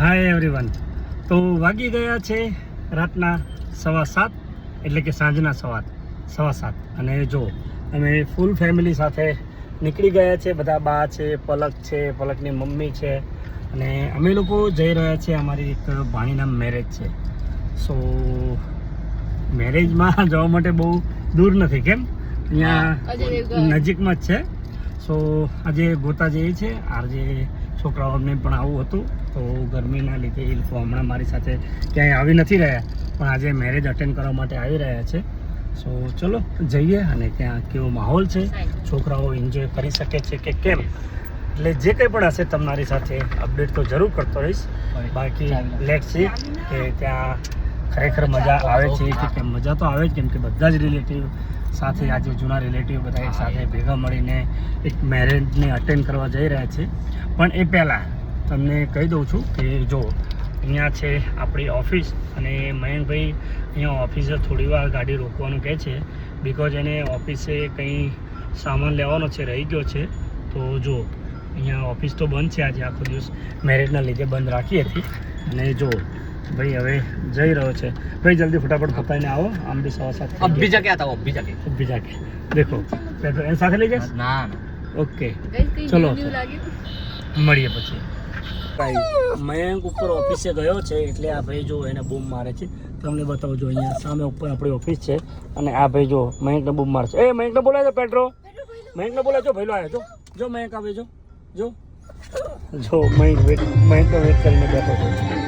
Hi everyone. તો વાગી ગયા છે રાતના 7:15 એટલે કે સાંજના 7:15 અને જો અમે ફૂલ ફેમિલી સાથે નીકળી ગયા છે. બધા બા છે, પલક છે, પલકની મમ્મી છે અને અમે લોકો જઈ રહ્યા છીએ. અમારી એક ભાણીના મેરેજ છે. સો મેરેજમાં જવા માટે બહુ દૂર નથી, કેમ અહીંયા નજીકમાં જ છે. સો આજે ગોતા જઈએ છે. આજે છોકરાઓને પણ આવું હતું, તો ગરમીના લીધે એ લોકો હમણાં મારી સાથે ક્યાંય આવી નથી રહ્યા, પણ આજે મેરેજ અટેન્ડ કરવા માટે આવી રહ્યા છે. સો ચલો જઈએ અને ત્યાં કેવો માહોલ છે, છોકરાઓ એન્જોય કરી શકે છે કે કેમ, એટલે જે કંઈ પણ હશે તમારી સાથે અપડેટ તો જરૂર કરતો રહીશ. બાકી લેટ સી કે ત્યાં ખરેખર મજા આવે છે કે કેમ. મજા તો આવે જ, કેમ કે બધા જ રિલેટિવ સાથે, આજે જૂના રિલેટિવ બધા એક સાથે ભેગા મળીને એક મેરેજને અટેન્ડ કરવા જઈ રહ્યા છે. પણ એ પહેલાં તમને કહી દઉં છું કે જો અહીંયા છે આપણી ઓફિસ અને મયંકભાઈ અહીંયા ઓફિસે થોડી વાર ગાડી રોકવાનું કહે છે, બિકોઝ એને ઓફિસે કંઈ સામાન લેવાનો છે, રહી ગયો છે. તો જો અહીંયા ઓફિસ તો બંધ છે, આજે આખો દિવસ મેરેજના લીધે બંધ રાખી હતી. અને જો ભાઈ હવે જઈ રહ્યો છે. ભાઈ જલ્દી ફટાફટ પતાવીને આવો. આમ બી 7:15 अब भी जाके आता हूँ, अब भी जाके દેખો પેટ્રોલ એની સાથે લઈ જઈશ. ना ઓકે ચલો મળીએ પછી. ભાઈ મયંક ઉપર ઓફિસે ગયો છે એટલે આ ભાઈ જો એને બૂમ મારે છે. તમને બતાવું, જો અહીંયા સામે ઉપર આપણી ઓફિસ છે અને આ ભાઈ જો મયંકને બૂમ મારે છે. એ મયંકને બોલાય છે પેટ્રો, મયંકને બોલાય. જો ભાઈલો આવ્યો, જો મયંક આવે, જો મયંક વેટ કરીને બેઠો છે.